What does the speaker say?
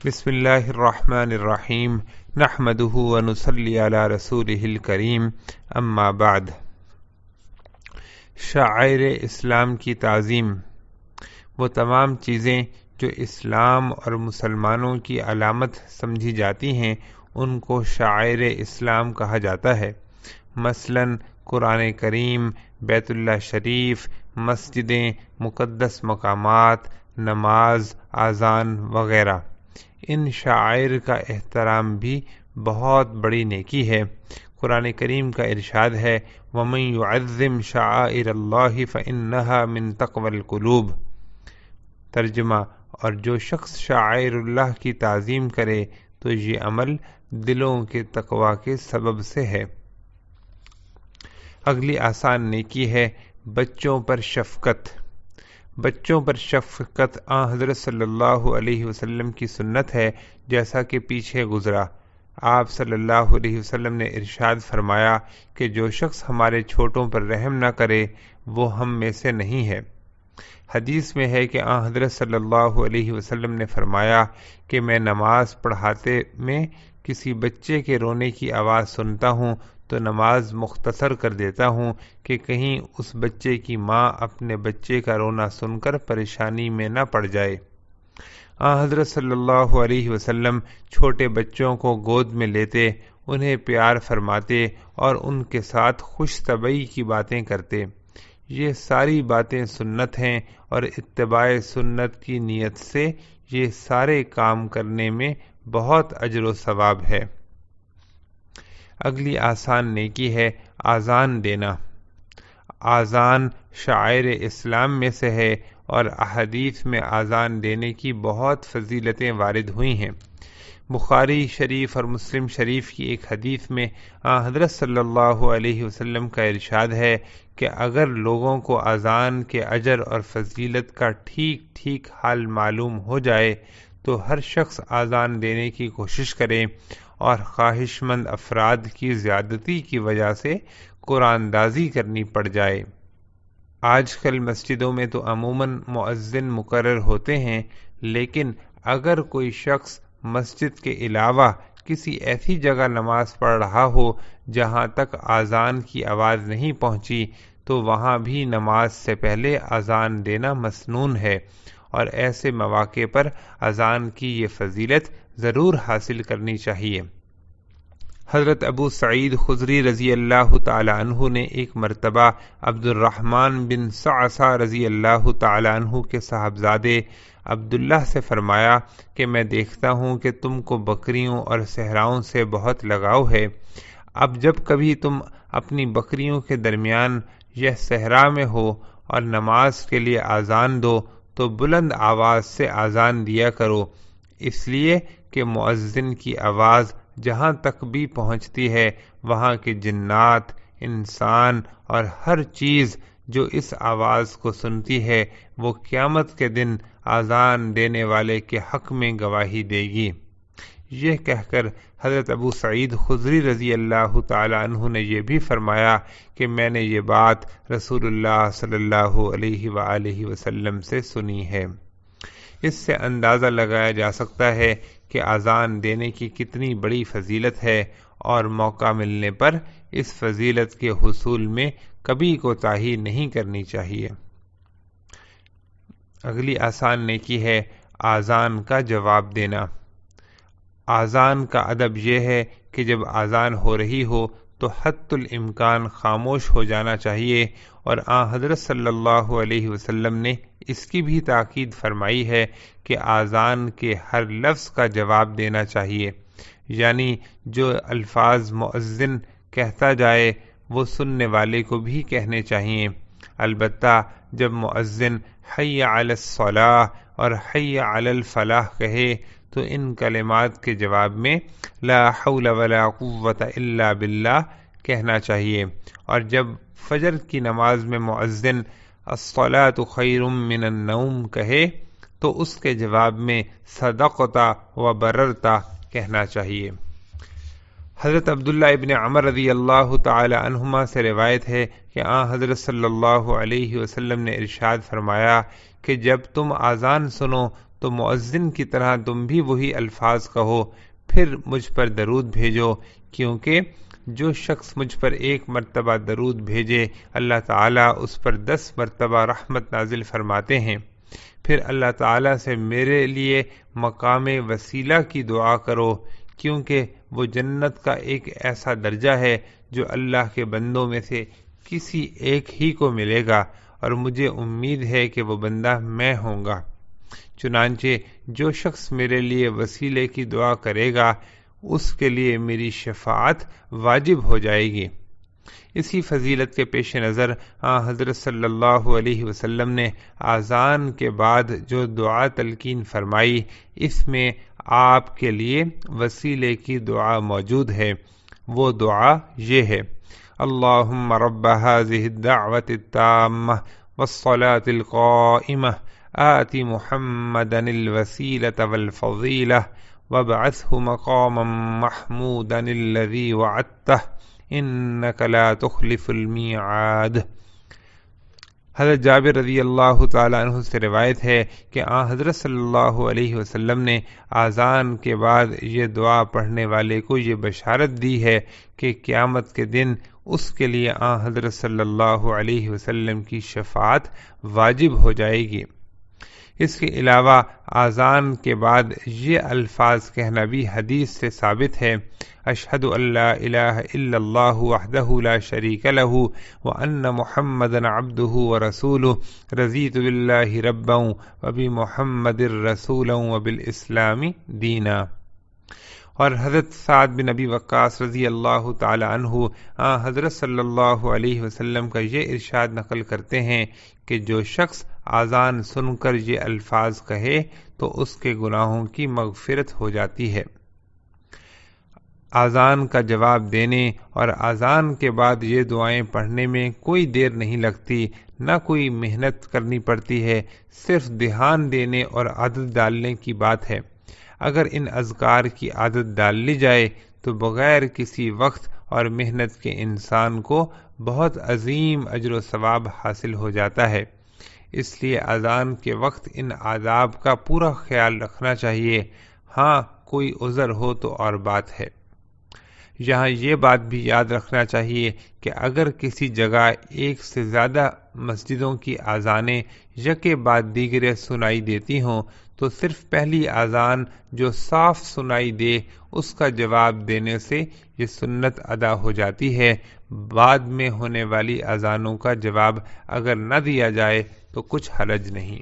بسم اللہ الرحمن الرحیم نحمدہ ونصلی علی رسولہ الکریم اما بعد۔ شعائر اسلام کی تعظیم، وہ تمام چیزیں جو اسلام اور مسلمانوں کی علامت سمجھی جاتی ہیں ان کو شعائر اسلام کہا جاتا ہے۔ مثلاً قرآن کریم، بیت اللہ شریف، مسجدیں، مقدس مقامات، نماز، اذان وغیرہ۔ ان شعائر کا احترام بھی بہت بڑی نیکی ہے۔ قرآن کریم کا ارشاد ہے وَمَن يُعَظِّمْ شَعَائِرَ اللَّهِ فَإِنَّهَا مِن تَقْوَى الْقُلُوبِ۔ ترجمہ، اور جو شخص شعائر اللہ کی تعظیم کرے تو یہ عمل دلوں کے تقوی کے سبب سے ہے۔ اگلی آسان نیکی ہے بچوں پر شفقت۔ بچوں پر شفقت حضرت صلی اللہ علیہ وسلم کی سنت ہے، جیسا کہ پیچھے گزرا۔ آپ صلی اللہ علیہ وسلم نے ارشاد فرمایا کہ جو شخص ہمارے چھوٹوں پر رحم نہ کرے وہ ہم میں سے نہیں ہے۔ حدیث میں ہے کہ حضرت صلی اللہ علیہ وسلم نے فرمایا کہ میں نماز پڑھاتے میں کسی بچے کے رونے کی آواز سنتا ہوں تو نماز مختصر کر دیتا ہوں کہ کہیں اس بچے کی ماں اپنے بچے کا رونا سن کر پریشانی میں نہ پڑ جائے۔ حضرت صلی اللہ علیہ وسلم چھوٹے بچوں کو گود میں لیتے، انہیں پیار فرماتے اور ان کے ساتھ خوش طبعی کی باتیں کرتے۔ یہ ساری باتیں سنت ہیں اور اتباع سنت کی نیت سے یہ سارے کام کرنے میں بہت اجر و ثواب ہے۔ اگلی آسان نیکی ہے اذان دینا۔ اذان شعائر اسلام میں سے ہے اور احادیث میں اذان دینے کی بہت فضیلتیں وارد ہوئی ہیں۔ بخاری شریف اور مسلم شریف کی ایک حدیث میں حضرت صلی اللہ علیہ وسلم کا ارشاد ہے کہ اگر لوگوں کو اذان کے اجر اور فضیلت کا ٹھیک ٹھیک حال معلوم ہو جائے تو ہر شخص اذان دینے کی کوشش کرے، اور خواہش مند افراد کی زیادتی کی وجہ سے قرآن دازی کرنی پڑ جائے۔ آج کل مسجدوں میں تو عموماً مؤذن مقرر ہوتے ہیں، لیکن اگر کوئی شخص مسجد کے علاوہ کسی ایسی جگہ نماز پڑھ رہا ہو جہاں تک اذان کی آواز نہیں پہنچی تو وہاں بھی نماز سے پہلے اذان دینا مسنون ہے، اور ایسے مواقع پر اذان کی یہ فضیلت ضرور حاصل کرنی چاہیے۔ حضرت ابو سعید خدری رضی اللہ تعالی عنہ نے ایک مرتبہ عبد الرحمن بن صعصع رضی اللہ تعالی عنہ کے صاحبزادے عبداللہ سے فرمایا کہ میں دیکھتا ہوں کہ تم کو بکریوں اور صحراؤں سے بہت لگاؤ ہے۔ اب جب کبھی تم اپنی بکریوں کے درمیان یا صحرا میں ہو اور نماز کے لیے اذان دو تو بلند آواز سے اذان دیا کرو، اس لیے کہ مؤذن کی آواز جہاں تک بھی پہنچتی ہے وہاں کے جنات، انسان اور ہر چیز جو اس آواز کو سنتی ہے وہ قیامت کے دن اذان دینے والے کے حق میں گواہی دے گی۔ یہ کہہ کر حضرت ابو سعید خدری رضی اللہ تعالی عنہ نے یہ بھی فرمایا کہ میں نے یہ بات رسول اللہ صلی اللہ علیہ وآلہ وسلم سے سنی ہے۔ اس سے اندازہ لگایا جا سکتا ہے کہ اذان دینے کی کتنی بڑی فضیلت ہے، اور موقع ملنے پر اس فضیلت کے حصول میں کبھی کوتاہی نہیں کرنی چاہیے۔ اگلی آسان نیکی ہے اذان کا جواب دینا۔ اذان کا ادب یہ ہے کہ جب اذان ہو رہی ہو تو حتی الامکان خاموش ہو جانا چاہیے، اور حضرت صلی اللہ علیہ وسلم نے اس کی بھی تاکید فرمائی ہے کہ اذان کے ہر لفظ کا جواب دینا چاہیے، یعنی جو الفاظ مؤذن کہتا جائے وہ سننے والے کو بھی کہنے چاہیے۔ البتہ جب مؤذن حی علی الصلاۃ اور حی علی الفلاح کہے تو ان کلمات کے جواب میں لا حول ولا قوۃ الا باللہ کہنا چاہیے، اور جب فجر کی نماز میں مؤذن الصلاۃ خیر من النوم کہے تو اس کے جواب میں صدقت و بررت کہنا چاہیے۔ حضرت عبداللہ ابن عمر رضی اللہ تعالی عنہما سے روایت ہے کہ حضرت صلی اللہ علیہ وسلم نے ارشاد فرمایا کہ جب تم اذان سنو تو مؤذن کی طرح تم بھی وہی الفاظ کہو، پھر مجھ پر درود بھیجو، کیونکہ جو شخص مجھ پر 1 مرتبہ درود بھیجے اللہ تعالیٰ اس پر 10 مرتبہ رحمت نازل فرماتے ہیں۔ پھر اللہ تعالیٰ سے میرے لیے مقام وسیلہ کی دعا کرو، کیونکہ وہ جنت کا ایک ایسا درجہ ہے جو اللہ کے بندوں میں سے کسی ایک ہی کو ملے گا، اور مجھے امید ہے کہ وہ بندہ میں ہوں گا۔ چنانچہ جو شخص میرے لیے وسیلے کی دعا کرے گا اس کے لیے میری شفاعت واجب ہو جائے گی۔ اسی فضیلت کے پیش نظر حضرت صلی اللہ علیہ وسلم نے اذان کے بعد جو دعا تلقین فرمائی، اس میں آپ کے لیے وسیلے کی دعا موجود ہے۔ وہ دعا یہ ہے: اللہم رب هذه الدعوة التامة والصلاة القائمة آت محمدا الوسيلة والفضيلة وابعثه مقاما محمودا الذي وعدته انك لا تخلف الميعاد۔ حضرت جابر رضی اللہ تعالیٰ عنہ سے روایت ہے کہ حضرت صلی اللہ علیہ وسلم نے اذان کے بعد یہ دعا پڑھنے والے کو یہ بشارت دی ہے کہ قیامت کے دن اس کے لیے حضرت صلی اللہ علیہ وسلم کی شفاعت واجب ہو جائے گی۔ اس کے علاوہ اذان کے بعد یہ الفاظ کہنا بھی حدیث سے ثابت ہے: اشہد ان لا الہ الا اللہ وحدہ لا شریک لہ وان محمدا عبدہ ورسولہ رضیت باللہ ربا وبمحمد رسولا وبالاسلام دینا۔ اور حضرت سعد بن ابی وقاص رضی اللہ تعالی عنہ حضرت صلی اللہ علیہ وسلم کا یہ ارشاد نقل کرتے ہیں کہ جو شخص اذان سن کر یہ الفاظ کہے تو اس کے گناہوں کی مغفرت ہو جاتی ہے۔ اذان کا جواب دینے اور اذان کے بعد یہ دعائیں پڑھنے میں کوئی دیر نہیں لگتی، نہ کوئی محنت کرنی پڑتی ہے، صرف دھیان دینے اور عادت ڈالنے کی بات ہے۔ اگر ان اذکار کی عادت ڈال لی جائے تو بغیر کسی وقت اور محنت کے انسان کو بہت عظیم اجر و ثواب حاصل ہو جاتا ہے۔ اس لیے اذان کے وقت ان آداب کا پورا خیال رکھنا چاہیے۔ ہاں کوئی عذر ہو تو اور بات ہے۔ یہاں یہ بات بھی یاد رکھنا چاہیے کہ اگر کسی جگہ ایک سے زیادہ مسجدوں کی اذانیں یکے بعد دیگرے سنائی دیتی ہوں تو صرف پہلی اذان جو صاف سنائی دے اس کا جواب دینے سے یہ سنت ادا ہو جاتی ہے۔ بعد میں ہونے والی اذانوں کا جواب اگر نہ دیا جائے تو کچھ حرج نہیں۔